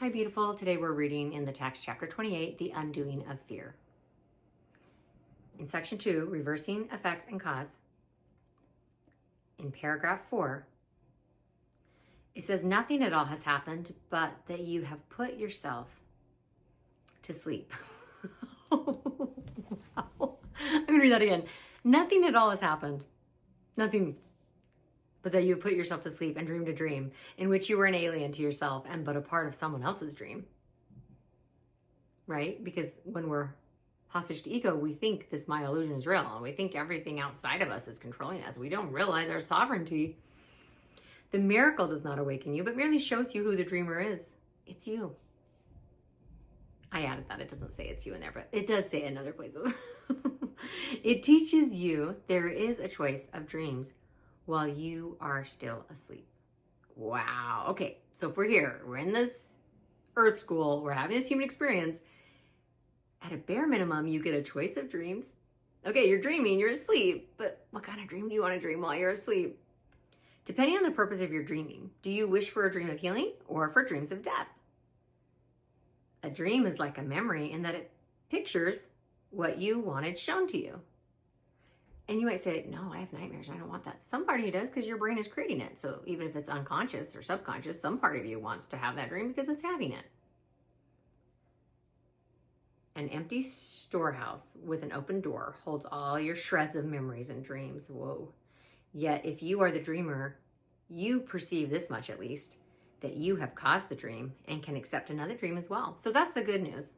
Hi, beautiful. Today we're reading in the text, chapter 28, The Undoing of Fear. In section 2, Reversing Effect and Cause, in paragraph 4, it says, nothing at all has happened, but that you have put yourself to sleep. Wow. I'm going to read that again. Nothing at all has happened. Nothing but that you have put yourself to sleep and dreamed a dream in which you were an alien to yourself and but a part of someone else's dream. Right? Because when we're hostage to ego, we think this Maya illusion is real, and we think everything outside of us is controlling us. We don't realize our sovereignty. The miracle does not awaken you, but merely shows you who the dreamer is. It's you. I added that. It doesn't say it's you in there, but it does say it in other places. It teaches you there is a choice of dreams while you are still asleep. Wow. Okay, so if we're here, we're in this earth school, we're having this human experience, at a bare minimum, you get a choice of dreams. Okay, you're dreaming, you're asleep, but what kind of dream do you want to dream while you're asleep? Depending on the purpose of your dreaming, do you wish for a dream of healing or for dreams of death? A dream is like a memory in that it pictures what you wanted shown to you. And you might say, no, I have nightmares. I don't want that. Some part of you does because your brain is creating it. So even if it's unconscious or subconscious, some part of you wants to have that dream because it's having it. An empty storehouse with an open door holds all your shreds of memories and dreams. Whoa. Yet if you are the dreamer, you perceive this much at least, that you have caused the dream and can accept another dream as well. So that's the good news.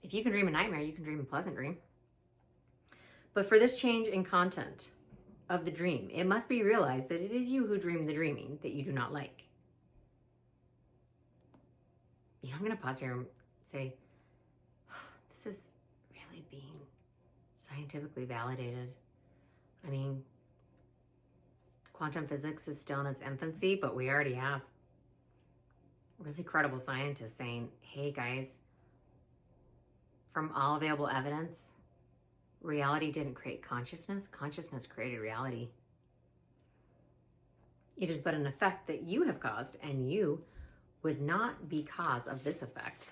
If you can dream a nightmare, you can dream a pleasant dream. But for this change in content of the dream, it must be realized that it is you who dream the dreaming that you do not like. You know, I'm going to pause here and say, this is really being scientifically validated. I mean, quantum physics is still in its infancy, but we already have really credible scientists saying, hey guys, from all available evidence, reality didn't create consciousness. Consciousness created reality. It is but an effect that you have caused, and you would not be cause of this effect.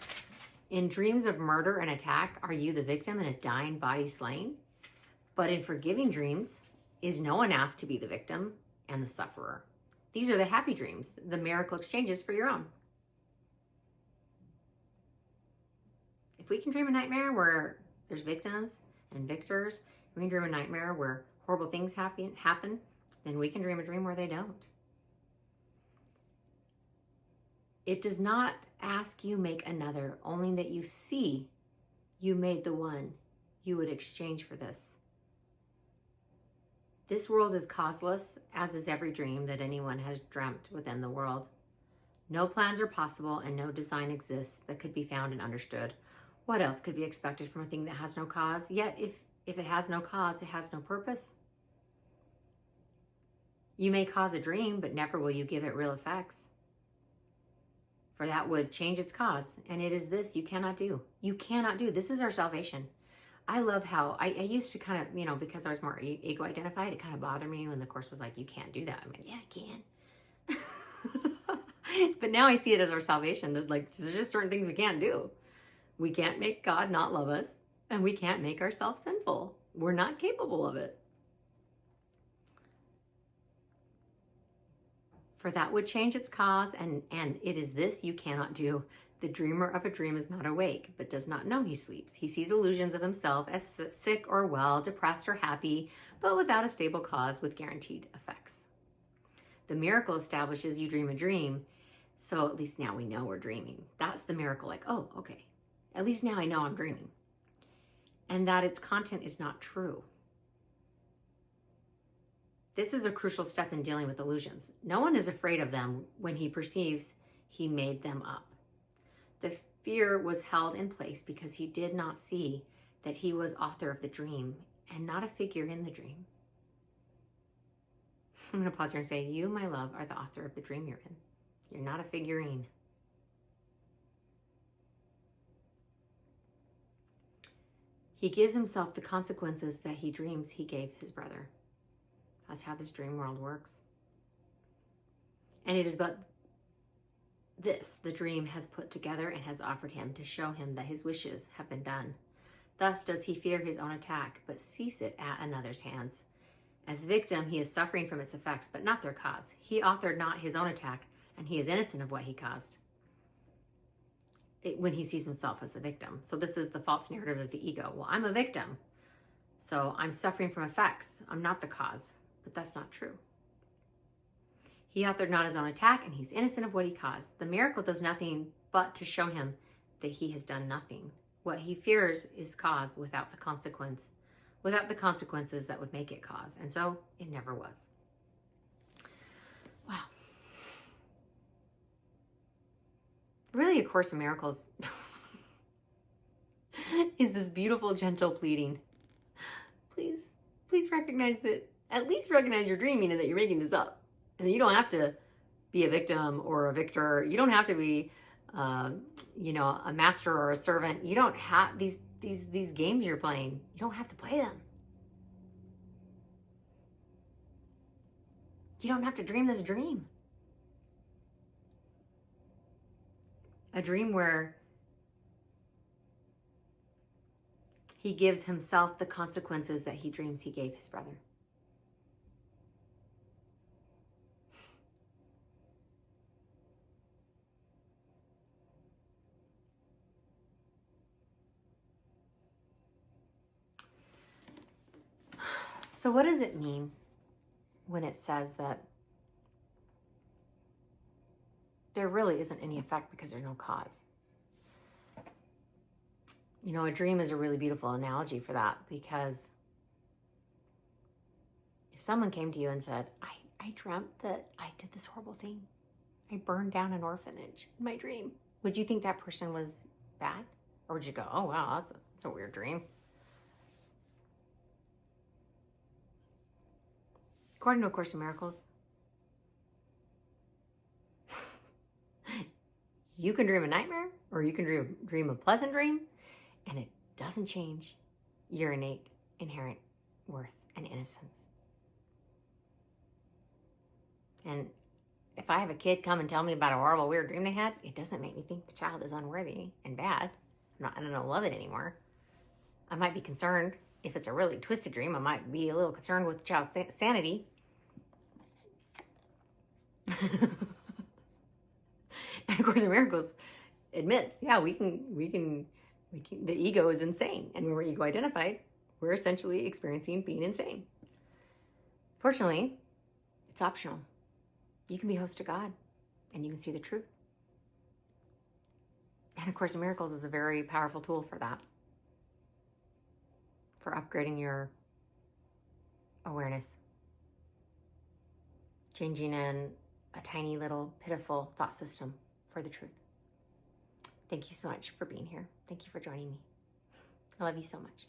In dreams of murder and attack, are you the victim in a dying body slain? But in forgiving dreams, is no one asked to be the victim and the sufferer? These are the happy dreams, the miracle exchanges for your own. If we can dream a nightmare where there's victims and victors, we can dream a nightmare where horrible things happen, then we can dream a dream where they don't. It does not ask you make another, only that you see you made the one you would exchange for this. This world is causeless, as is every dream that anyone has dreamt within the world. No plans are possible and no design exists that could be found and understood. What else could be expected from a thing that has no cause? Yet, if it has no cause, it has no purpose. You may cause a dream, but never will you give it real effects. For that would change its cause, and it is this you cannot do. You cannot do. This is our salvation. I love how, I used to kind of, because I was more ego identified, it kind of bothered me when the Course was like, you can't do that. I'm like, yeah, I can. But now I see it as our salvation, that like, there's just certain things we can't do. We can't make God not love us, and we can't make ourselves sinful. We're not capable of it. For that would change its cause, and it is this you cannot do. The dreamer of a dream is not awake, but does not know he sleeps. He sees illusions of himself as sick or well, depressed or happy, but without a stable cause with guaranteed effects. The miracle establishes you dream a dream, so at least now we know we're dreaming. That's the miracle, like, oh, okay. At least now I know I'm dreaming. And that its content is not true. This is a crucial step in dealing with illusions. No one is afraid of them when he perceives he made them up. The fear was held in place because he did not see that he was author of the dream and not a figure in the dream. I'm going to pause here and say, you, my love, are the author of the dream you're in. You're not a figurine. He gives himself the consequences that he dreams he gave his brother. That's how this dream world works. And it is but This the dream has put together and has offered him to show him that his wishes have been done. Thus does he fear his own attack, but sees it at another's hands. As victim, he is suffering from its effects, but not their cause. He authored not his own attack, and he is innocent of what he caused when he sees himself as a victim. So this is the false narrative of the ego. Well, I'm a victim, so I'm suffering from effects. I'm not the cause, but that's not true. He authored not his own attack, and he's innocent of what he caused. The miracle does nothing but to show him that he has done nothing. What he fears is cause without the consequences that would make it cause. And so it never was. Wow. Really, A Course in Miracles is this beautiful, gentle pleading. Please recognize that, at least recognize you're dreaming and that you're making this up. And you don't have to be a victim or a victor. You don't have to be, a master or a servant. You don't have these games you're playing. You don't have to play them. You don't have to dream this dream. A dream where he gives himself the consequences that he dreams he gave his brother. So what does it mean when it says that there really isn't any effect because there's no cause? A dream is a really beautiful analogy for that, because if someone came to you and said, I dreamt that I did this horrible thing. I burned down an orphanage in my dream. Would you think that person was bad? Or would you go, oh, wow, that's a weird dream? According to A Course in Miracles, you can dream a nightmare, or you can dream a pleasant dream, and it doesn't change your innate, inherent worth and innocence. And if I have a kid come and tell me about a horrible, weird dream they had, it doesn't make me think the child is unworthy and bad. I don't love it anymore. I might be concerned. If it's a really twisted dream, I might be a little concerned with the child's sanity. And A Course in Miracles admits, yeah, we can, the ego is insane. And when we're ego identified, we're essentially experiencing being insane. Fortunately, it's optional. You can be host to God, and you can see the truth. And A Course in Miracles is a very powerful tool for that, for upgrading your awareness, changing in a tiny little pitiful thought system for the truth. Thank you so much for being here. Thank you for joining me. I love you so much.